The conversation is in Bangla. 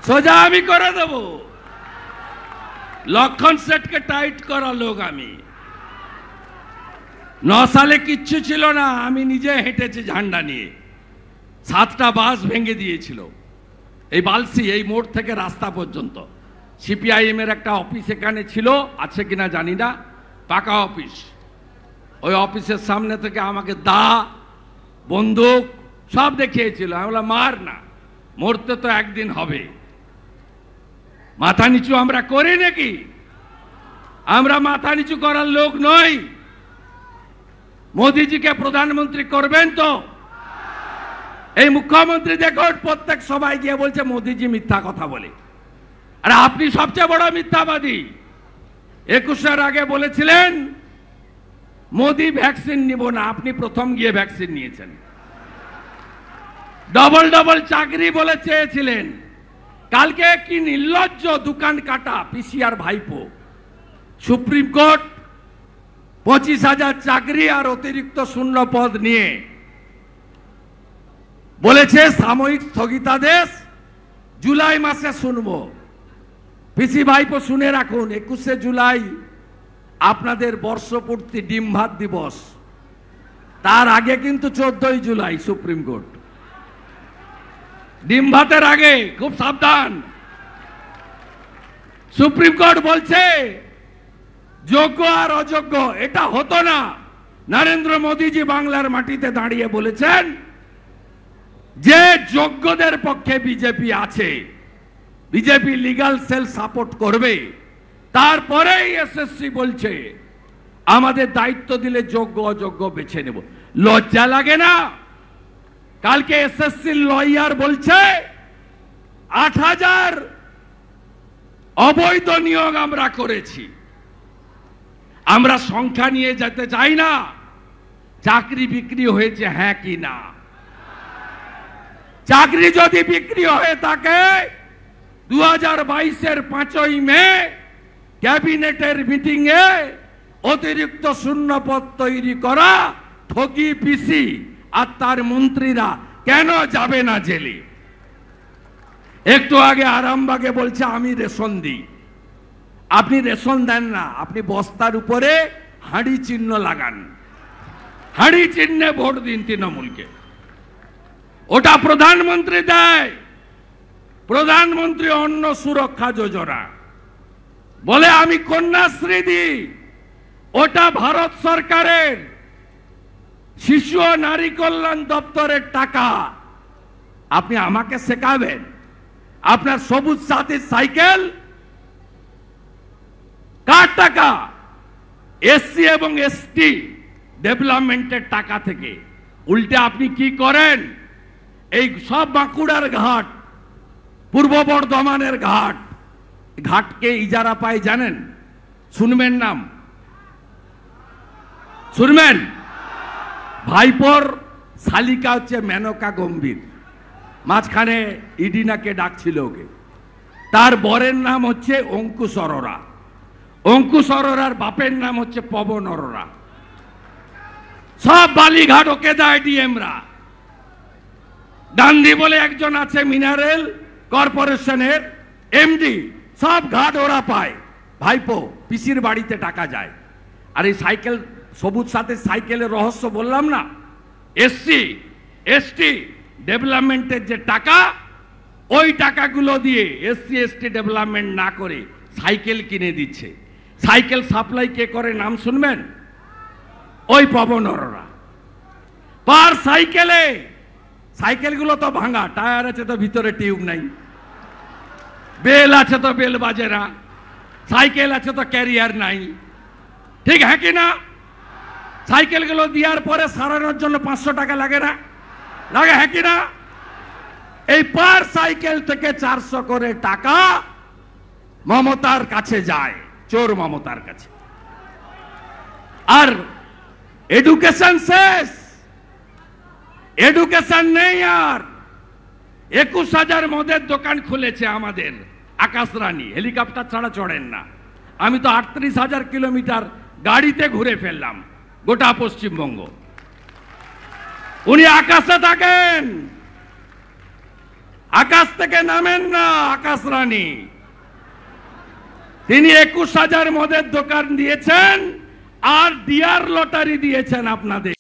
সোজা আমি করে দেব। লক্ষণ সেটকে টাইট করা লোক আমি। 9 সালে কিচ্ছু ছিল না, আমি নিজে হেঁটেছি ঝান্ডা নিয়ে। 7টা বাস ভেঙে দিয়েছিল এই বালসি, এই মোড় থেকে রাস্তা পর্যন্ত। সিপিআইএম এর একটা অফিস এখানে ছিল, আছে কিনা জানি না, পাকা অফিস। ওই অফিসের সামনে থেকে আমাকে দা, বন্দুক সব দেখিয়েছিল। আমি বললাম মার না, মরতে তো একদিন হবে। মাথা নিচু আমরা করি নাকি? আমরা মাথা নিচু করার লোক নই। মোদিজিকে প্রধানমন্ত্রী করবেন তো? এই মুখ্যমন্ত্রী দেখুন প্রত্যেক সবাই গিয়ে বলছে মোদিজি মিথ্যা কথা বলে। আর আপনি সবচেয়ে বড় মিথ্যাবাদী। 21-এর আগে বলেছিলেন মোদি ভ্যাকসিন নিব না, আপনি প্রথম গিয়ে ভ্যাকসিন নিয়েছেন। ডবল ডবল চাকরি বলে চেয়েছিলেন। কালকে কি নির্লজ্জ দোকান কাটা পিসিআর ভাইপো। সুপ্রিম কোর্ট 25,000 চাকরি আর অতিরিক্ত শূন্য পদ নিয়ে বলেছে সাময়িক স্থগিতাদেশ জুলাই মাসে শুনব। পিসি ভাইপো শুনে রাখুন, 21শে জুলাই আপনাদের বর্ষপূর্তি ডিম ভাত দিবস। তার আগে কিন্তু 14ই জুলাই সুপ্রিম কোর্ট। ডিম ভাতের আগে খুব সাবধান। সুপ্রিম কোর্ট বলছে যোগ্য আর অযোগ্য এটা হতো না। নরেন্দ্র মোদীজি বাংলার মাটিতে দাঁড়িয়ে বলেছেন যে যোগ্যদের পক্ষে বিজেপি আছে, বিজেপি লিগ্যাল সেল সাপোর্ট করবে। তারপরেই এসএসসি বলছে আমাদের দায়িত্ব দিলে যোগ্য অযোগ্য বেছে নেব। লজ্জা লাগে না? কালকে এসএসসি লয়ার বলছে 8,000 অবৈধ নিয়োগ আমরা করেছি। আমরা সংখ্যা নিয়ে যেতে চাই না, চাকরি বিক্রি হয়েছে হ্যাঁ কি না। চাকরি যদি বিক্রি হয়ে থাকে 2022-এর 5ই মে ক্যাবিনেটের মিটিং এ অতিরিক্ত শূন্য পদ তৈরি করা ঠগি পিসি আর তার মন্ত্রীরা কেন যাবে না জেলে? একটু আগে আরামবাগে বলছে আমি রেশন দিই। আপনি রেশন দেন না, আপনি বস্তার উপরে হাঁড়ি চিহ্ন লাগান। হাঁড়ি চিহ্নে ভোট দিন তৃণমূলকে। ওটা প্রধানমন্ত্রী দেয়, প্রধানমন্ত্রী অন্ন সুরক্ষা যোজনা। বলে আমি কন্যাশ্রী দিই, ওটা ভারত সরকারের শিশু ও নারী কল্যাণ দপ্তরের টাকা। আপনি আমাকে শেখাবেন আপনার সবুজ সাথী সাইকেল কার টাকা? এসসি এবং এসটি ডেভেলপমেন্টের টাকা থেকে। উল্টে আপনি কি করেন? এই সব বাঁকুড়ার ঘাট, পূর্ব বর্ধমানের ঘাট, ঘাটকে ইজারা পায় জানেন? শুনবেন নাম? শুনবেন? ভাইপোর শালিকা হচ্ছে মেনকা গম্ভীর, মাঝখানে ইডিনাকে ডাকছিল ওকে। তার বরের নাম হচ্ছে অঙ্কুশ অরোরা। অঙ্কুশ অরোরার বাপের নাম হচ্ছে পবন অরোরা। সব বালিঘাট ওকে দেয় ডিএমরা। গান্ধী বলে একজন আছে মিনারেল কর্পোরেশনের এমডি, সব ঘাট ওরা পায়। ভাইপো পিসির বাড়িতে টাকা যায়। আর এই সাইকেল সবুজ সাথে সাইকেলের রহস্য বললাম না, এসসি এসটি ডেভেলপমেন্টের যে টাকা, ওই টাকাগুলো দিয়ে এসসি এসটি ডেভেলপমেন্ট না করে সাইকেল কিনে দিচ্ছে। সাইকেল সাপ্লাই কে করে নাম শুনবেন? ওই পবন অরোরা। পার সাইকেলে, সাইকেলগুলো তো ভাঙা, টায়ার আছে তো ভিতরে টিউব নাই, বেল আছে তো বেল বাজে না, সাইকেল আছে তো ক্যারিয়ার নাই, ঠিক হ্যাঁ কি না? সাইকেলগুলো দেওয়ার পরে সারানোর জন্য 500 টাকা লাগে না? লাগে হ্যাঁ কি না? এই পার সাইকেল থেকে 400 করে টাকা মমতার কাছে যায়, চোর মমতার কাছে। আর এডুকেশন শেষ, এডুকেশন নেই আর। 21,000 মদের দোকান খুলেছে আমাদের আকাশ রানী, হেলিকপ্টার ছাড়া চড়েন না। আমি তো 38,000 কিলোমিটার গাড়িতে ঘুরে ফেললাম গোটা আকাশ থেকে নামেন না আকাশ রানী। তিনি 21,000 মদের দোকান দিয়েছেন আর ডিয়ার লটারি দিয়েছেন আপনাদের।